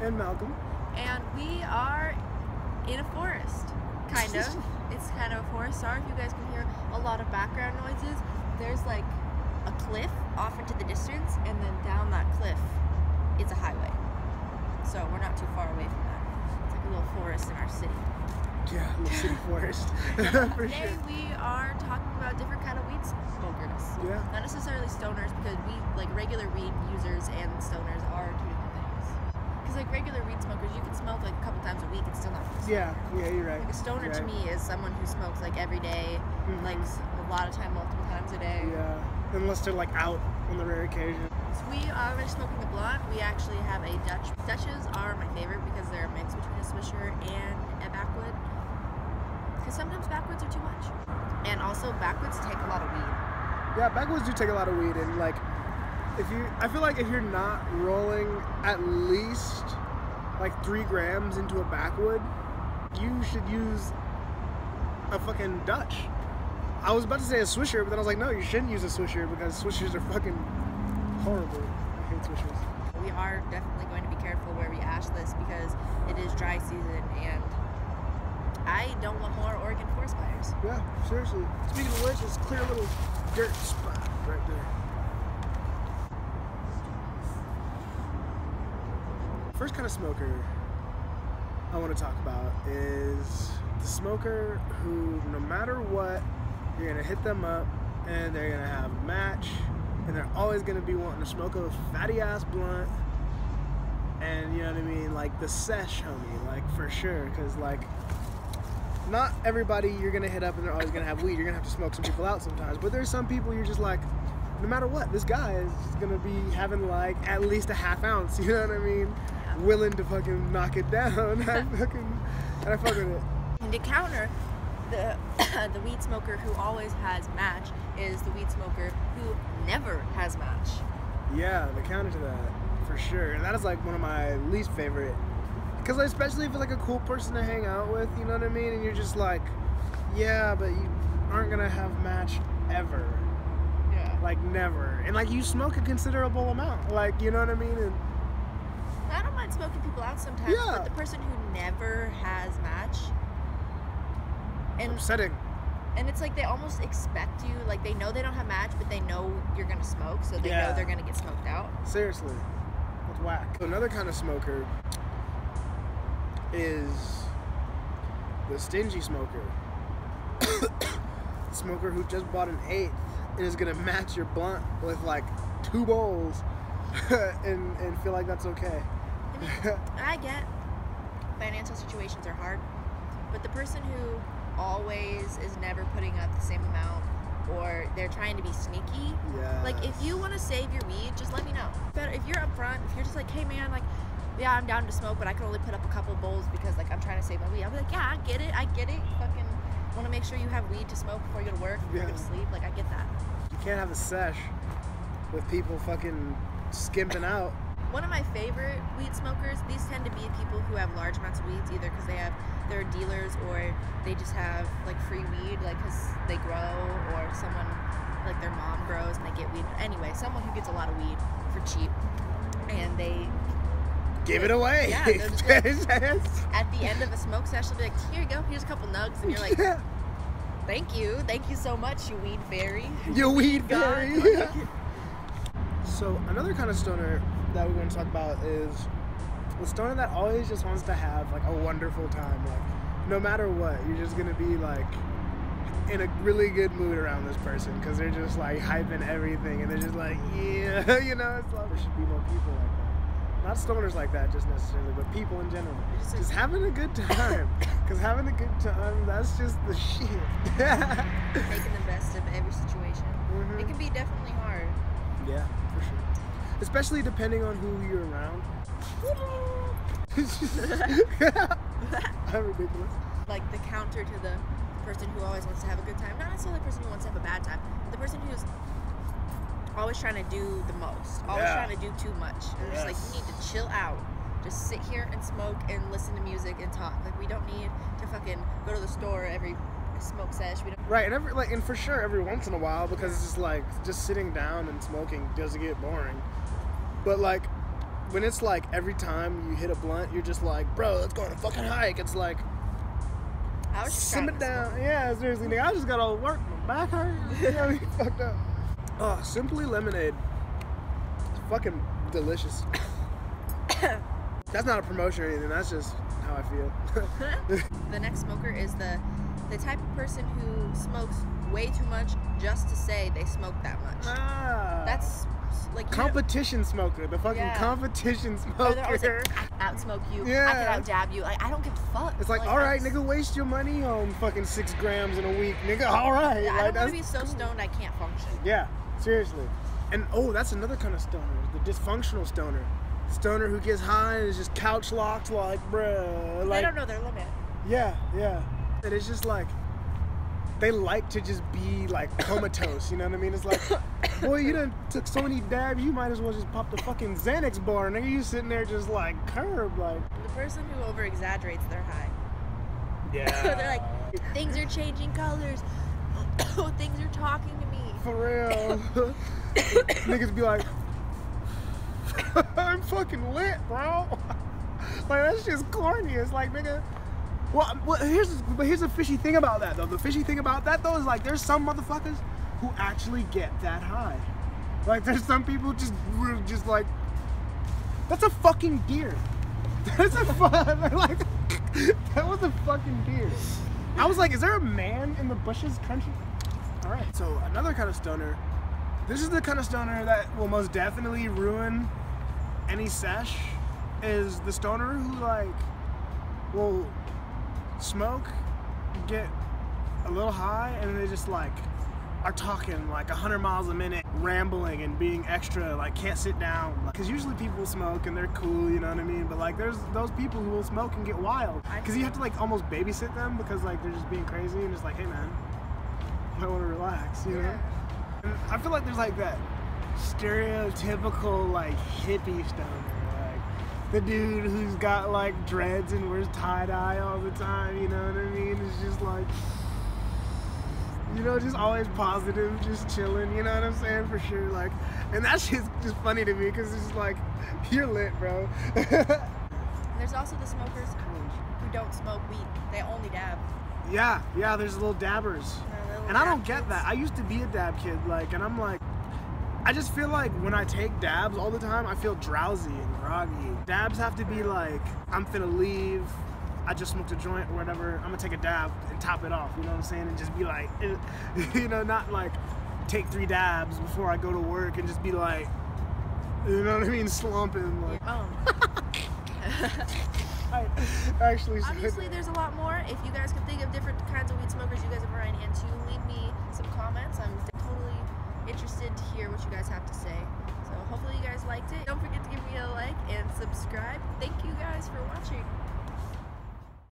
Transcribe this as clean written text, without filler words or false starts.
And Malcolm. And we are in a forest, kind of. It's kind of a forest. Sorry if you guys can hear a lot of background noises. There's like a cliff off into the distance, and then down that cliff is a highway. So we're not too far away from that. It's like a little forest in our city. Yeah, the city forest. For Today sure. we are talking about different kind of weed smokers. Yeah. Not necessarily stoners, because like regular weed users and stoners are two different things. Because like regular weed smokers, you can smoke like a couple times a week and still not be a stoner. Yeah, you're right. Like a stoner to me is someone who smokes like every day, like a lot of time, multiple times a day. Yeah, unless they're like out on the rare occasion. So we are smoking the blunt. We actually have a Dutch. Dutches are my favorite because they're a mix between a Swisher and a backwood. Because sometimes backwoods are too much. And also backwoods take a lot of weed. Yeah, backwoods do take a lot of weed, and like, I feel like if you're not rolling at least like 3 grams into a backwood, you should use a fucking Dutch. I was about to say a Swisher, but then I was like, no, you shouldn't use a Swisher because Swishers are fucking horrible. I hate Swishers. We are definitely going to be careful where we ash this because it is dry season and I don't want more Oregon forest fires. Yeah, seriously. Speaking of which, it's a clear little dirt spot right there. First kind of smoker I want to talk about is the smoker who, no matter what, you're going to hit them up and they're going to have a match and they're always going to be wanting to smoke a fatty ass blunt. And you know what I mean? Like the sash homie, like for sure. Because like, not everybody you're going to hit up and they're always going to have weed. You're going to have to smoke some people out sometimes. But there's some people you're just like, no matter what, this guy is going to be having like at least a half ounce. You know what I mean? Yeah. Willing to fucking knock it down. I fuck with it. And to counter the weed smoker who always has match is the weed smoker who never has match. Yeah, the counter to that, for sure. And that is like one of my least favorite. Because especially if it's like a cool person to hang out with, you know what I mean? And you're just like, yeah, but you aren't going to have match ever. Yeah. Like never. And like you smoke a considerable amount. Like, you know what I mean? And I don't mind smoking people out sometimes, yeah. But the person who never has match, and upsetting. And it's like they almost expect you, like they know they don't have match, but they know you're gonna smoke, so they know they're gonna get smoked out. Seriously, that's whack. Another kind of smoker is the stingy smoker. Smoker who just bought an 1/8 and is gonna match your blunt with like 2 bowls and feel like that's okay. I mean, I get financial situations are hard, but the person who always is never putting up the same amount, or they're trying to be sneaky. Yeah. Like if you want to save your weed, just let me know. But if you're upfront, if you're just like, hey man, like, yeah, I'm down to smoke, but I can only put up a couple bowls because like I'm trying to save my weed. I'll be like, yeah, I get it. You fucking want to make sure you have weed to smoke before you go to work, before you go to sleep. Like I get that. You can't have a sesh with people fucking skimping out. One of my favorite weed smokers, these tend to be people who have large amounts of weeds, either because they're dealers or they just have like free weed, like because they grow, or someone like their mom grows and they get weed. Anyway, someone who gets a lot of weed for cheap and they give it away. Yeah, at the end of a smoke session, they'll be like, here you go, here's a couple nugs, and you're like, thank you so much, you weed fairy. You weed fairy. So another kind of stoner that we want to talk about is the stoner that always just wants to have like a wonderful time. Like no matter what, you're just gonna be like in a really good mood around this person because they're just like hyping everything and they're just like, yeah, you know. It's like there should be more people like that. Not stoners like that just necessarily, but people in general. Just having a good time. Because having a good time, that's just the shit. Making the best of every situation. Mm-hmm. It can be definitely hard. Yeah, for sure. Especially depending on who you're around. I'm ridiculous. Like the counter to the person who always wants to have a good time. Not necessarily the person who wants to have a bad time, but the person who's always trying to do the most. Always trying to do too much. And just like, you need to chill out. Just sit here and smoke and listen to music and talk. Like we don't need to fucking go to the store every smoke sesh. We don't. Right, and for sure every once in a while, because it's just like just sitting down and smoking does get boring. But like when it's like every time you hit a blunt, you're just like, bro, let's go on a fucking hike. It's like, I was just simmer down. Yeah, seriously, nigga, I just got all work. My back hurt. You know, me fucked up. Oh, Simply Lemonade. It's fucking delicious. That's not a promotion or anything. That's just how I feel. The next smoker is the type of person who smokes way too much just to say they smoke that much. Ah. That's like competition smoker. The fucking competition smoker. They're always like, I can out-smoke you. Yeah. I can out-dab you. Like, I don't give a fuck. It's like all right, nigga, waste your money on fucking 6 grams in a week, nigga. All right. Yeah, like, I don't want to be so stoned I can't function. Yeah, seriously. And oh, that's another kind of stoner. The dysfunctional stoner. Stoner who gets high and is just couch locked, like, bruh. Like, they don't know their limit. Yeah, yeah. And it's just like, they like to just be like comatose, you know what I mean? It's like, boy, you done took so many dabs, you might as well just pop the fucking Xanax bar, nigga. You sitting there just like curb, like. The person who over exaggerates their high. Yeah. They're like, things are changing colors. Things are talking to me. For real. Niggas be like, I'm fucking lit, bro. Like, that's just corny. It's like, nigga. Well, here's a fishy thing about that, though. The fishy thing about that, though, is like there's some motherfuckers who actually get that high. Like, there's some people just like, that's a fucking deer. That's a like, that was a fucking deer. I was like, is there a man in the bushes country? All right. So another kind of stoner. This is the kind of stoner that will most definitely ruin any sesh. Is the stoner who like will smoke, get a little high, and they just like are talking like 100 miles a minute, rambling and being extra, like can't sit down. Because usually people smoke and they're cool, you know what I mean? But like there's those people who will smoke and get wild. Because you have to like almost babysit them because like they're just being crazy and it's like, hey man, I want to relax, you know? And I feel like there's like that stereotypical like hippie stoner. The dude who's got like dreads and wears tie-dye all the time, you know what I mean? It's just like, you know, just always positive, just chilling, you know what I'm saying? For sure, like, and that shit's just funny to me because it's just like, you're lit, bro. There's also the smokers who don't smoke weed, they only dab. Yeah, there's little dabbers. And I don't get that. I used to be a dab kid, like, and I'm like, I just feel like when I take dabs all the time, I feel drowsy and groggy. Dabs have to be like, I'm finna leave, I just smoked a joint or whatever, I'm gonna take a dab and top it off, you know what I'm saying? And just be like, you know, not like take 3 dabs before I go to work and just be like, you know what I mean, slumping. Like. I actually obviously there's a lot more. If you guys can think of different kinds of weed smokers you guys are running into, leave me some comments. I'm totally interested to hear what you guys have to say. So hopefully you guys liked it. Don't forget to give me a like and subscribe. Thank you guys for watching.